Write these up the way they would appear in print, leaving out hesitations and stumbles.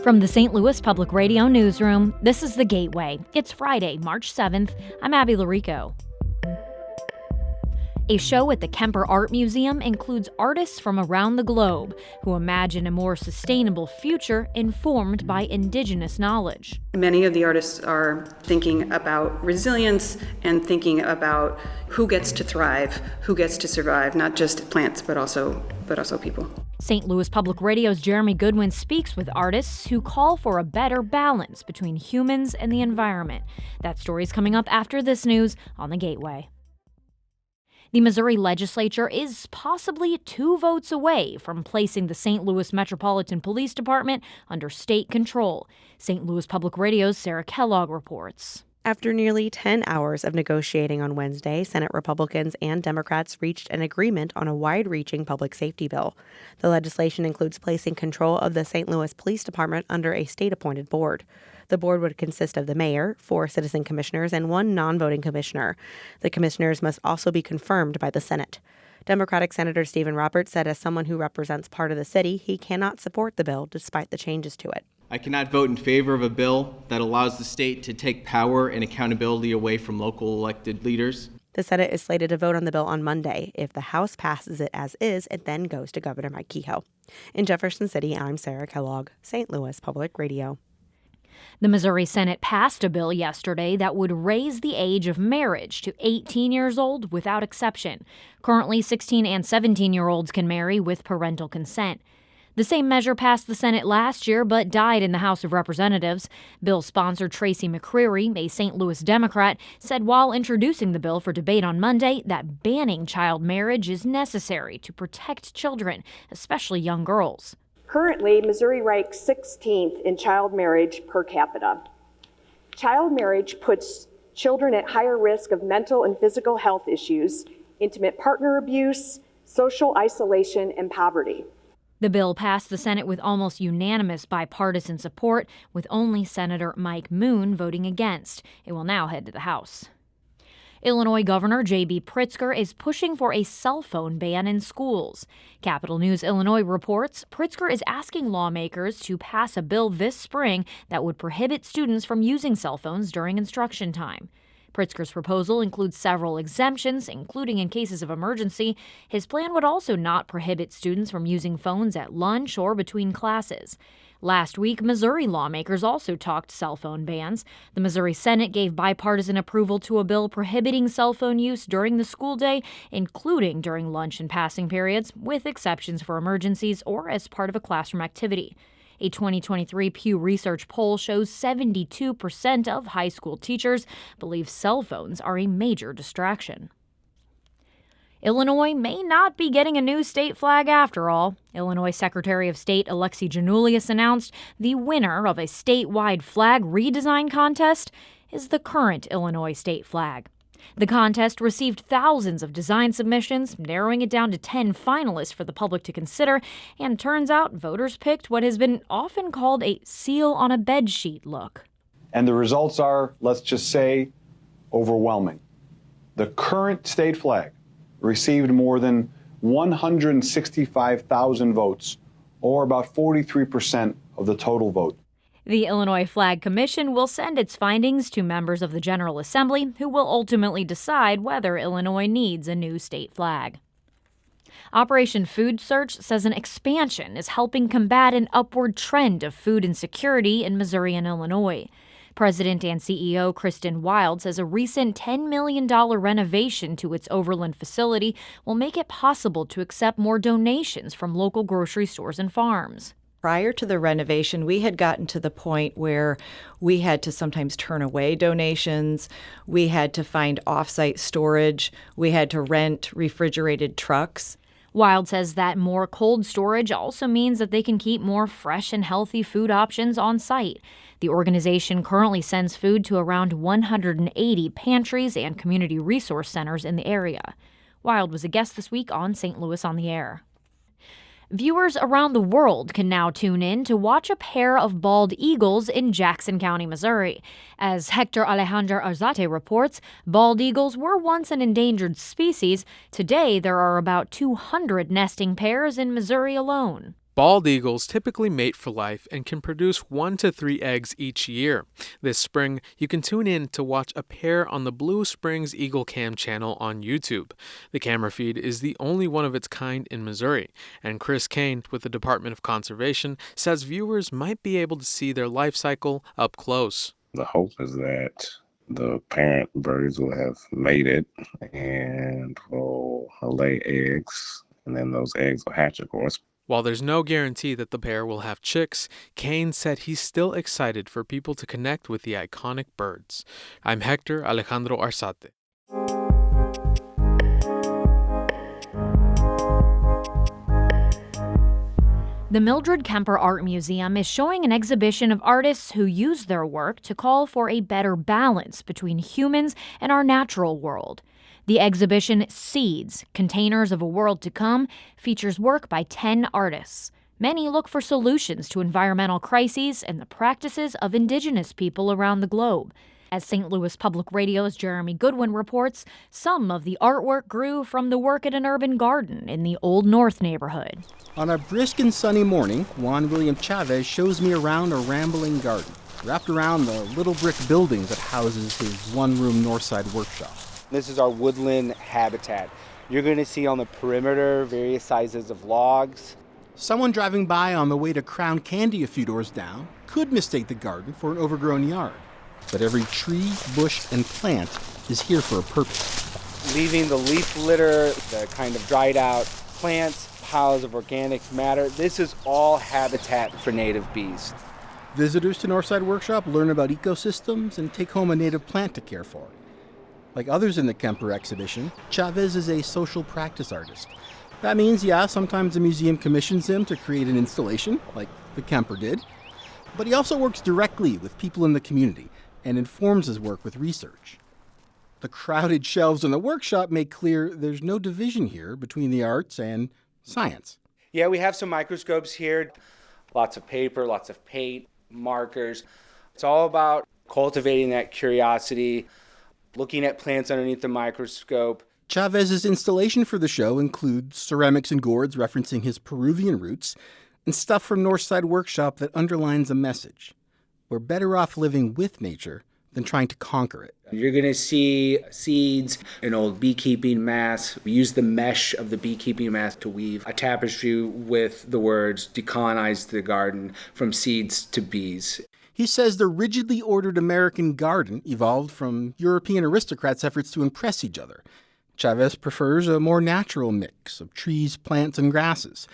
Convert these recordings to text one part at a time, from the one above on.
From the St. Louis Public Radio Newsroom, this is The Gateway. It's Friday, March 7th. I'm Abby Larico. A show at the Kemper Art Museum includes artists from around the globe who imagine a more sustainable future informed by indigenous knowledge. Many of the artists are thinking about resilience and thinking about who gets to thrive, who gets to survive, not just plants, but also people. St. Louis Public Radio's Jeremy Goodwin speaks with artists who call for a better balance between humans and the environment. That story's coming up after this news on The Gateway. The Missouri legislature is possibly 2 votes away from placing the St. Louis Metropolitan Police Department under state control. St. Louis Public Radio's Sarah Kellogg reports. After nearly 10 hours of negotiating on Wednesday, Senate Republicans and Democrats reached an agreement on a wide-reaching public safety bill. The legislation includes placing control of the St. Louis Police Department under a state-appointed board. The board would consist of the mayor, 4 citizen commissioners, and 1 non-voting commissioner. The commissioners must also be confirmed by the Senate. Democratic Senator Stephen Roberts said as someone who represents part of the city, he cannot support the bill despite the changes to it. I cannot vote in favor of a bill that allows the state to take power and accountability away from local elected leaders. The Senate is slated to vote on the bill on Monday. If the House passes it as is, it then goes to Governor Mike Kehoe. In Jefferson City, I'm Sarah Kellogg, St. Louis Public Radio. The Missouri Senate passed a bill yesterday that would raise the age of marriage to 18 years old without exception. Currently, 16 and 17-year-olds can marry with parental consent. The same measure passed the Senate last year but died in the House of Representatives. Bill sponsor Tracy McCreary, a St. Louis Democrat, said while introducing the bill for debate on Monday that banning child marriage is necessary to protect children, especially young girls. Currently, Missouri ranks 16th in child marriage per capita. Child marriage puts children at higher risk of mental and physical health issues, intimate partner abuse, social isolation, and poverty. The bill passed the Senate with almost unanimous bipartisan support, with only Senator Mike Moon voting against. It will now head to the House. Illinois Governor J.B. Pritzker is pushing for a cell phone ban in schools. Capital News Illinois reports Pritzker is asking lawmakers to pass a bill this spring that would prohibit students from using cell phones during instruction time. Pritzker's proposal includes several exemptions, including in cases of emergency. His plan would also not prohibit students from using phones at lunch or between classes. Last week, Missouri lawmakers also talked cell phone bans. The Missouri Senate gave bipartisan approval to a bill prohibiting cell phone use during the school day, including during lunch and passing periods, with exceptions for emergencies or as part of a classroom activity. A 2023 Pew Research poll shows 72% of high school teachers believe cell phones are a major distraction. Illinois may not be getting a new state flag after all. Illinois Secretary of State Alexi Janulius announced the winner of a statewide flag redesign contest is the current Illinois state flag. The contest received thousands of design submissions, narrowing it down to 10 finalists for the public to consider, and turns out voters picked what has been often called a seal on a bedsheet look. And the results are, let's just say, overwhelming. The current state flag received more than 165,000 votes, or about 43% of the total vote. The Illinois Flag Commission will send its findings to members of the General Assembly, who will ultimately decide whether Illinois needs a new state flag. Operation Food Search says an expansion is helping combat an upward trend of food insecurity in Missouri and Illinois. President and CEO Kristen Wild says a recent $10 million renovation to its Overland facility will make it possible to accept more donations from local grocery stores and farms. Prior to the renovation, we had gotten to the point where we had to sometimes turn away donations. We had to find off-site storage. We had to rent refrigerated trucks. Wild says that more cold storage also means that they can keep more fresh and healthy food options on site. The organization currently sends food to around 180 pantries and community resource centers in the area. Wild was a guest this week on St. Louis on the Air. Viewers around the world can now tune in to watch a pair of bald eagles in Jackson County, Missouri. As Hector Alejandro Arzate reports, bald eagles were once an endangered species. Today, there are about 200 nesting pairs in Missouri alone. Bald eagles typically mate for life and can produce 1 to 3 eggs each year. This spring, you can tune in to watch a pair on the Blue Springs Eagle Cam channel on YouTube. The camera feed is the only one of its kind in Missouri, and Chris Kane with the Department of Conservation says viewers might be able to see their life cycle up close. The hope is that the parent birds will have mated and will lay eggs, and then those eggs will hatch, of course. While there's no guarantee that the pair will have chicks, Kane said he's still excited for people to connect with the iconic birds. I'm Hector Alejandro Arzate. The Mildred Kemper Art Museum is showing an exhibition of artists who use their work to call for a better balance between humans and our natural world. The exhibition Seeds, Containers of a World to Come features work by 10 artists. Many look for solutions to environmental crises and the practices of indigenous people around the globe. As St. Louis Public Radio's Jeremy Goodwin reports, some of the artwork grew from the work at an urban garden in the Old North neighborhood. On a brisk and sunny morning, Juan William Chavez shows me around a rambling garden, wrapped around the little brick building that houses his one-room Northside workshop. This is our woodland habitat. You're going to see on the perimeter various sizes of logs. Someone driving by on the way to Crown Candy a few doors down could mistake the garden for an overgrown yard. But every tree, bush, and plant is here for a purpose. Leaving the leaf litter, the kind of dried out plants, piles of organic matter, this is all habitat for native bees. Visitors to Northside Workshop learn about ecosystems and take home a native plant to care for. Like others in the Kemper exhibition, Chavez is a social practice artist. That means, sometimes the museum commissions him to create an installation, like the Kemper did. But he also works directly with people in the community and informs his work with research. The crowded shelves in the workshop make clear there's no division here between the arts and science. Yeah, we have some microscopes here. Lots of paper, lots of paint, markers. It's all about cultivating that curiosity, looking at plants underneath the microscope. Chavez's installation for the show includes ceramics and gourds referencing his Peruvian roots and stuff from Northside Workshop that underlines a message. We're better off living with nature than trying to conquer it. You're going to see seeds, an old beekeeping mass. We use the mesh of the beekeeping mass to weave a tapestry with the words, decolonize the garden from seeds to bees. He says the rigidly ordered American garden evolved from European aristocrats' efforts to impress each other. Chavez prefers a more natural mix of trees, plants, and grasses,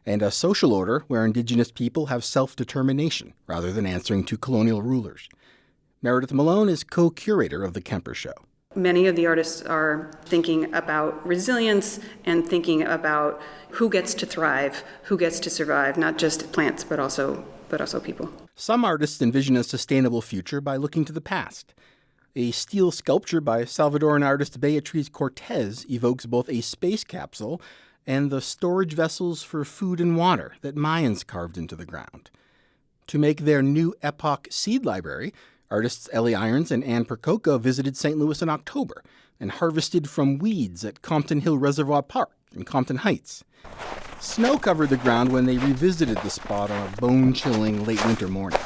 and a social order where indigenous people have self-determination rather than answering to colonial rulers. Meredith Malone is co-curator of the Kemper Show. Many of the artists are thinking about resilience and thinking about who gets to thrive, who gets to survive, not just plants, but also people. Some artists envision a sustainable future by looking to the past. A steel sculpture by Salvadoran artist Beatriz Cortez evokes both a space capsule and the storage vessels for food and water that Mayans carved into the ground. To make their new epoch seed library, artists Ellie Irons and Ann Percoco visited St. Louis in October and harvested from weeds at Compton Hill Reservoir Park in Compton Heights. Snow covered the ground when they revisited the spot on a bone-chilling late winter morning.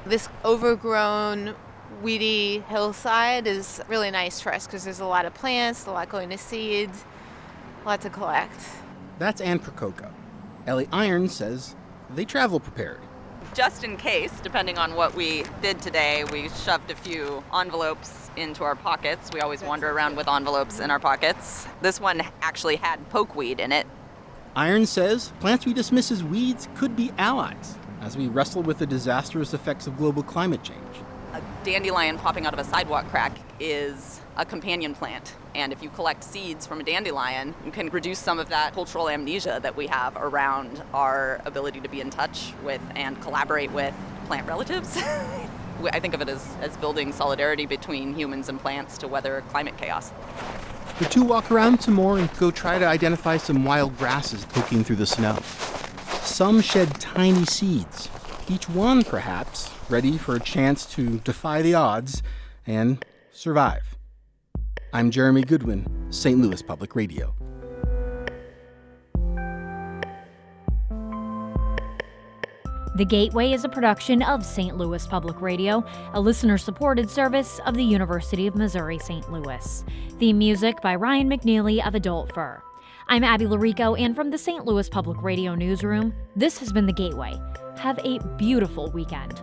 This overgrown, weedy hillside is really nice for us because there's a lot of plants, a lot going to seed, a lot to collect. That's Ann Percoco. Ellie Irons says they travel prepared. Just in case, depending on what we did today, we shoved a few envelopes into our pockets. We always wander around with envelopes in our pockets. This one actually had pokeweed in it. Irons says plants we dismiss as weeds could be allies as we wrestle with the disastrous effects of global climate change. A dandelion popping out of a sidewalk crack is a companion plant. And if you collect seeds from a dandelion, you can reduce some of that cultural amnesia that we have around our ability to be in touch with and collaborate with plant relatives. I think of it as building solidarity between humans and plants to weather climate chaos. The two walk around some more and go try to identify some wild grasses poking through the snow. Some shed tiny seeds, each one perhaps ready for a chance to defy the odds and survive. I'm Jeremy Goodwin, St. Louis Public Radio. The Gateway is a production of St. Louis Public Radio, a listener-supported service of the University of Missouri-St. Louis. Theme music by Ryan McNeely of Adult Fur. I'm Abby Larico, and from the St. Louis Public Radio newsroom, this has been The Gateway. Have a beautiful weekend.